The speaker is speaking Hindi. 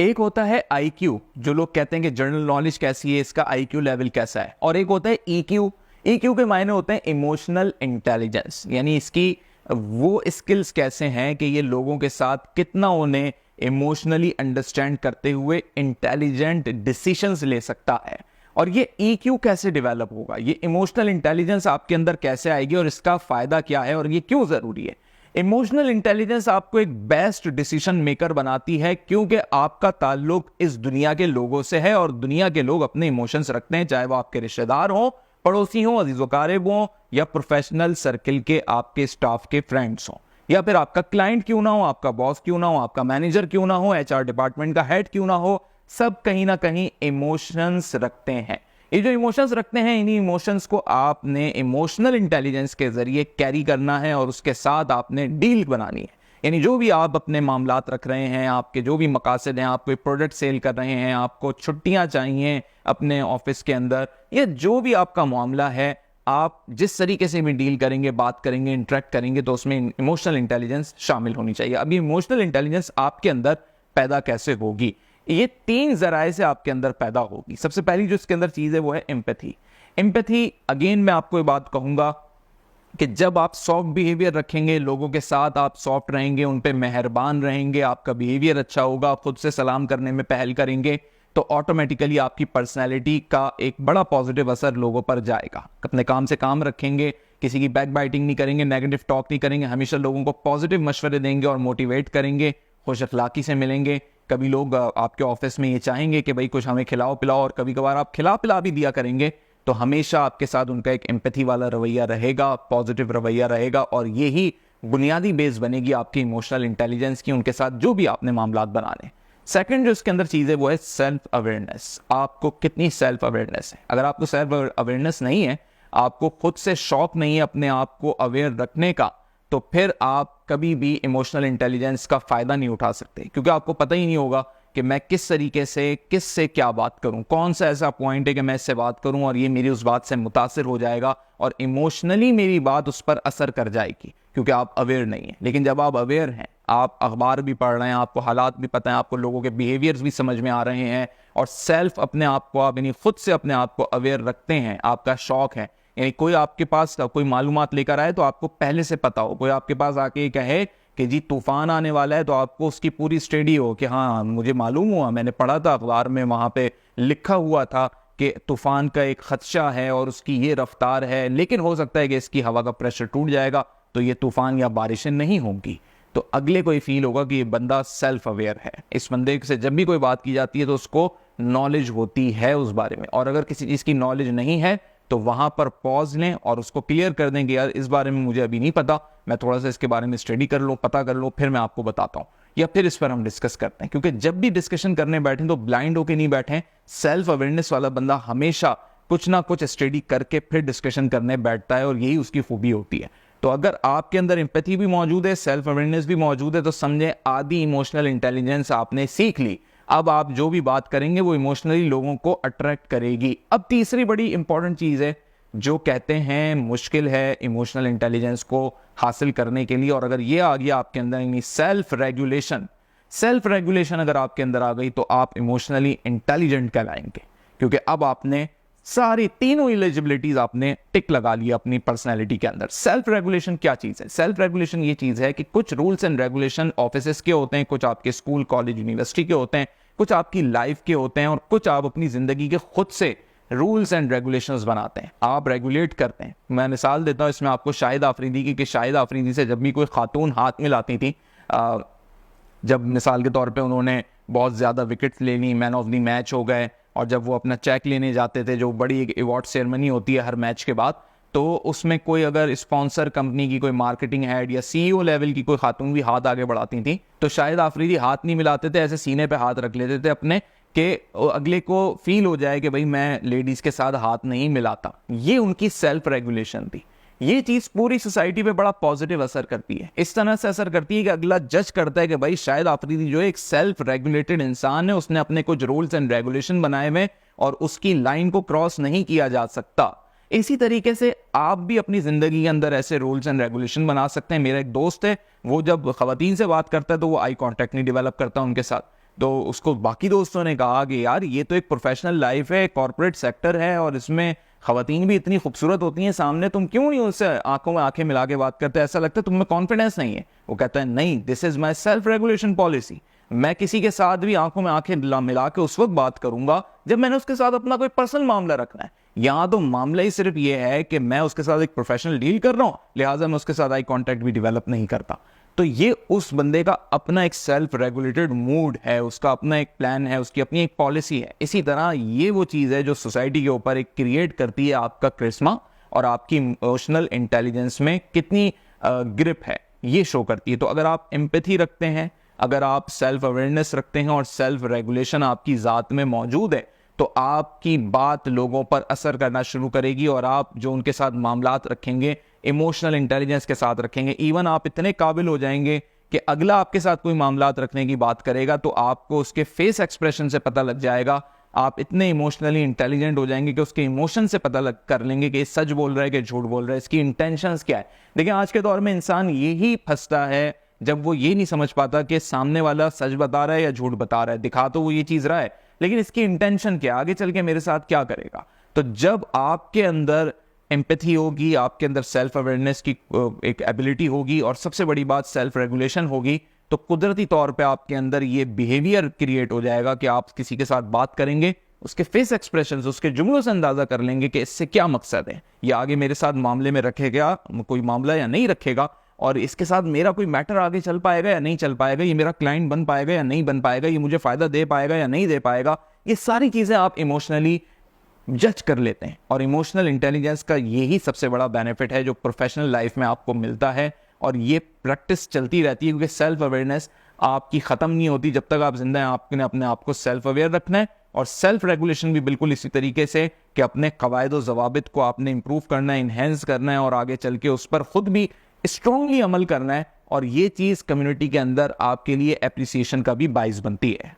एक होता है IQ, जो लोग कहते हैं कि जनरल नॉलेज कैसी है, इसका IQ लेवल कैसा है, और एक होता है EQ। EQ के मायने होते हैं इमोशनल इंटेलिजेंस, यानी इसकी वो स्किल्स कैसे हैं कि ये लोगों के साथ कितना उन्हें इमोशनली अंडरस्टैंड करते हुए इंटेलिजेंट डिसीजंस ले सकता है। और ये EQ कैसे डेवलप होगा, ये इमोशनल इंटेलिजेंस आपके अंदर कैसे आएगी और इसका फायदा क्या है और ये क्यों जरूरी है। इमोशनल इंटेलिजेंस आपको एक बेस्ट डिसीजन मेकर बनाती है, क्योंकि आपका ताल्लुक इस दुनिया के लोगों से है और दुनिया के लोग अपने इमोशंस रखते हैं, चाहे वो आपके रिश्तेदार हो, पड़ोसी हो, अजीज वकारिब हो, या प्रोफेशनल सर्किल के आपके स्टाफ के फ्रेंड्स हो, या फिर आपका क्लाइंट क्यों ना हो, आपका बॉस क्यों ना हो, आपका मैनेजर क्यों ना हो, HR डिपार्टमेंट का हेड क्यों ना हो, सब कहीं ना कहीं इमोशंस रखते हैं। ये जो इमोशंस रखते हैं, इन्हीं इमोशंस को आपने इमोशनल इंटेलिजेंस के जरिए कैरी करना है और उसके साथ आपने डील बनानी है। यानी जो भी आप अपने मामलात रख रहे हैं, आपके जो भी मकासद हैं, आप कोई प्रोडक्ट सेल कर रहे हैं, आपको छुट्टियां चाहिए अपने ऑफिस के अंदर, या जो भी आपका मामला है, आप जिस तरीके से भी डील करेंगे, बात करेंगे, इंटरेक्ट करेंगे, तो उसमें इमोशनल इंटेलिजेंस शामिल होनी चाहिए। अभी इमोशनल इंटेलिजेंस आपके अंदर पैदा कैसे होगी? ये 3 जराए से आपके अंदर पैदा होगी। सबसे पहली जो इसके अंदर चीज है वो है एम्पैथी। एम्पैथी, अगेन मैं आपको ये बात कहूंगा कि जब आप सॉफ्ट बिहेवियर रखेंगे, लोगों के साथ आप सॉफ्ट रहेंगे, उन पे मेहरबान रहेंगे, आपका बिहेवियर अच्छा होगा, खुद से सलाम करने में पहल करेंगे, तो ऑटोमेटिकली आपकी पर्सनैलिटी का एक बड़ा पॉजिटिव असर लोगों पर जाएगा। अपने काम से काम रखेंगे, किसी की बैक बाइटिंग नहीं करेंगे, नेगेटिव टॉक नहीं करेंगे, हमेशा लोगों को पॉजिटिव मशवरे देंगे और मोटिवेट करेंगे, खुश अखलाकी से मिलेंगे। कभी लोग आपके ऑफिस में ये चाहेंगे कि भाई कुछ हमें खिलाओ पिलाओ, और कभी कभार आप खिला पिला भी दिया करेंगे, तो हमेशा आपके साथ उनका एक एम्पैथी वाला रवैया रहेगा, पॉजिटिव रवैया रहेगा, और यही बुनियादी बेस बनेगी आपकी इमोशनल इंटेलिजेंस की, उनके साथ जो भी आपने मामलात बनाने। सेकंड जो इसके अंदर चीज है वो है सेल्फ अवेयरनेस। आपको कितनी सेल्फ अवेयरनेस है? अगर आपको सेल्फ अवेयरनेस नहीं है, आपको खुद से शौक नहीं है अपने आप को अवेयर रखने का, तो फिर आप कभी भी इमोशनल इंटेलिजेंस का फायदा नहीं उठा सकते, क्योंकि आपको पता ही नहीं होगा कि मैं किस तरीके से किससे क्या बात करूं, कौन सा ऐसा पॉइंट है कि मैं इससे बात करूं और ये मेरी उस बात से मुतासिर हो जाएगा और इमोशनली मेरी बात उस पर असर कर जाएगी, क्योंकि आप अवेयर नहीं है। लेकिन जब आप अवेयर हैं, आप अखबार भी पढ़ रहे हैं, आपको हालात भी पता है, आपको लोगों के बिहेवियर्स भी समझ में आ रहे हैं, और सेल्फ अपने आप को आप यानी खुद से अपने आप को अवेयर रखते हैं, आपका शौक है, यानी कोई आपके पास कोई मालूमात लेकर आए तो आपको पहले से पता हो, कोई आपके पास आके कहे कि जी तूफान आने वाला है, तो आपको उसकी पूरी स्टडी हो कि हाँ मुझे मालूम हुआ, मैंने पढ़ा था अखबार में, वहां पे लिखा हुआ था कि तूफान का एक खदशा है और उसकी ये रफ्तार है, लेकिन हो सकता है कि इसकी हवा का प्रेशर टूट जाएगा, तो ये तूफान या बारिशें नहीं होंगी। तो अगले को फील होगा कि ये बंदा सेल्फ अवेयर है। इस बंदे से जब भी कोई बात की जाती है तो उसको नॉलेज होती है उस बारे में, और अगर किसी चीज की नॉलेज नहीं है तो वहां पर पॉज लें और उसको क्लियर कर दें कि यार इस बारे में मुझे अभी नहीं पता, मैं थोड़ा सा इसके बारे में स्टडी कर लूं, पता कर लूं, फिर मैं आपको बताता हूं, या फिर इस पर हम डिस्कस करते हैं। क्योंकि जब भी डिस्कशन करने बैठे तो ब्लाइंड होके नहीं बैठे। सेल्फ अवेयरनेस वाला बंदा हमेशा कुछ ना कुछ स्टडी करके फिर डिस्कशन करने बैठता है, और यही उसकी खूबी होती है। तो अगर आपके अंदर एम्पैथी भी मौजूद है, सेल्फ अवेयरनेस भी मौजूद है, तो समझे आधी इमोशनल इंटेलिजेंस आपने सीख ली। अब आप जो भी बात करेंगे वो इमोशनली लोगों को अट्रैक्ट करेगी। अब तीसरी बड़ी इंपॉर्टेंट चीज है जो कहते हैं मुश्किल है इमोशनल इंटेलिजेंस को हासिल करने के लिए, और अगर ये आ गया आपके अंदर, यानी सेल्फ रेगुलेशन अगर आपके अंदर आ गई, तो आप इमोशनली इंटेलिजेंट कहलाएंगे, क्योंकि अब आपने सारी तीनों एलिजिबिलिटीज आपने टिक लगा लिया अपनी पर्सनैलिटी के अंदर। सेल्फ रेगुलेशन क्या चीज है? सेल्फ रेगुलेशन ये चीज है कि कुछ रूल्स एंड रेगुलेशन ऑफिस के होते हैं, कुछ आपके स्कूल कॉलेज यूनिवर्सिटी के होते हैं, कुछ आपकी लाइफ के होते हैं, और कुछ आप अपनी जिंदगी के खुद से रूल्स एंड रेगुलेशंस बनाते हैं, आप रेगुलेट करते हैं। मैं मिसाल देता हूं इसमें आपको शाहिद आफरीदी की, कि शाहिद आफरीदी से जब भी कोई खातून हाथ मिलाती थी, जब मिसाल के तौर पे उन्होंने बहुत ज़्यादा विकेट्स ले ली, मैन ऑफ द मैच हो गए, और जब वो अपना चेक लेने जाते थे, जो बड़ी एक अवार्ड सेरेमनी होती है हर मैच के बाद, तो उसमें कोई अगर स्पॉन्सर कंपनी की कोई मार्केटिंग हेड या CEO लेवल की कोई खातून भी हाथ आगे बढ़ाती थी, तो शायद आफरीदी हाथ नहीं मिलाते थे, ऐसे सीने पे हाथ रख लेते थे अपने, कि अगले को फील हो जाए कि भाई मैं लेडीज के साथ हाथ नहीं मिलाता। ये उनकी सेल्फ रेगुलेशन थी। ये चीज पूरी सोसाइटी पे बड़ा पॉजिटिव असर करती है, इस तरह से असर करती है कि अगला जज करता है कि भाई शायद आफरीदी जो है एक सेल्फ रेगुलेटेड इंसान है, उसने अपने कुछ रूल्स एंड रेगुलेशन बनाए हुए और उसकी लाइन को क्रॉस नहीं किया जा सकता। इसी तरीके से आप भी अपनी जिंदगी के अंदर ऐसे रूल्स एंड रेगुलेशन बना सकते हैं। मेरा एक दोस्त है, वो जब खवातीन से बात करता है तो वो आई कांटेक्ट नहीं डेवलप करता उनके साथ, तो उसको बाकी दोस्तों ने कहा कि यार ये तो एक प्रोफेशनल लाइफ है, कॉर्पोरेट सेक्टर है और इसमें खवातीन भी इतनी खूबसूरत होती हैं सामने, तुम क्यों नहीं उससे आंखों में आंखें मिला के बात करते, ऐसा लगता है तुम में कॉन्फिडेंस नहीं है। वो कहता है नहीं, this is my self regulation policy, मैं किसी के साथ भी आंखों में आंखें मिला के उस वक्त बात करूंगा जब मैंने उसके साथ अपना कोई पर्सनल मामला रखना है। यहां तो मामला ही सिर्फ ये है कि मैं उसके साथ एक प्रोफेशनल डील कर रहा हूं, लिहाजा मैं उसके साथ आई कॉन्टैक्ट भी डेवलप नहीं करता। तो ये उस बंदे का अपना एक सेल्फ रेगुलेटेड मूड है, उसका अपना एक प्लान है, उसकी अपनी एक पॉलिसी है। इसी तरह ये वो चीज़ है जो सोसाइटी के ऊपर एक क्रिएट करती है आपका करिश्मा और आपकी इमोशनल इंटेलिजेंस में कितनी ग्रिप है, ये शो करती है। तो अगर आप एम्पैथी रखते हैं, अगर आप सेल्फ अवेयरनेस रखते हैं और सेल्फ रेगुलेशन आपकी ज़ात में मौजूद है, तो आपकी बात लोगों पर असर करना शुरू करेगी और आप जो उनके साथ मामलात रखेंगे इमोशनल इंटेलिजेंस के साथ रखेंगे। इवन आप इतने काबिल हो जाएंगे कि अगला आपके साथ कोई मामलात रखने की बात करेगा तो आपको उसके फेस एक्सप्रेशन से पता लग जाएगा। आप इतने इमोशनली इंटेलिजेंट हो जाएंगे कि उसके इमोशन से पता लग कर लेंगे कि ये सच बोल रहा है कि झूठ बोल रहा है, इसकी इंटेंशंस क्या है। देखिए आज के दौर में इंसान यही फंसता है जब वो ये नहीं समझ पाता कि सामने वाला सच बता रहा है या झूठ बता रहा है। दिखा तो वो ये चीज रहा है, लेकिन इसकी इंटेंशन क्या, आगे चल के मेरे साथ क्या करेगा। तो जब आपके अंदर एम्पैथी होगी, आपके अंदर सेल्फ अवेयरनेस की एक एबिलिटी होगी और सबसे बड़ी बात सेल्फ रेगुलेशन होगी, तो कुदरती तौर पे आपके अंदर ये बिहेवियर क्रिएट हो जाएगा कि आप किसी के साथ बात करेंगे, उसके फेस एक्सप्रेशंस, उसके जुमलों से अंदाजा कर लेंगे कि इससे क्या मकसद है, या आगे मेरे साथ मामले में रखेगा कोई मामला या नहीं रखेगा, और इसके साथ मेरा कोई मैटर आगे चल पाएगा या नहीं चल पाएगा, ये मेरा क्लाइंट बन पाएगा या नहीं बन पाएगा, ये मुझे फायदा दे पाएगा या नहीं दे पाएगा। ये सारी चीजें आप इमोशनली जज कर लेते हैं और इमोशनल इंटेलिजेंस का यही सबसे बड़ा बेनिफिट है जो प्रोफेशनल लाइफ में आपको मिलता है। और ये प्रैक्टिस चलती रहती है क्योंकि सेल्फ अवेयरनेस आपकी ख़त्म नहीं होती जब तक आप जिंदा हैं। आपने अपने आप को सेल्फ अवेयर रखना है और सेल्फ रेगुलेशन भी बिल्कुल इसी तरीके से कि अपने कवायद व ज़वाबित को आपने इंप्रूव करना है, इन्हेंस करना है और आगे चल के उस पर खुद भी स्ट्रांगली अमल करना है। और ये चीज़ कम्युनिटी के अंदर आपके लिए एप्रिसिएशन का भी बाइस बनती है।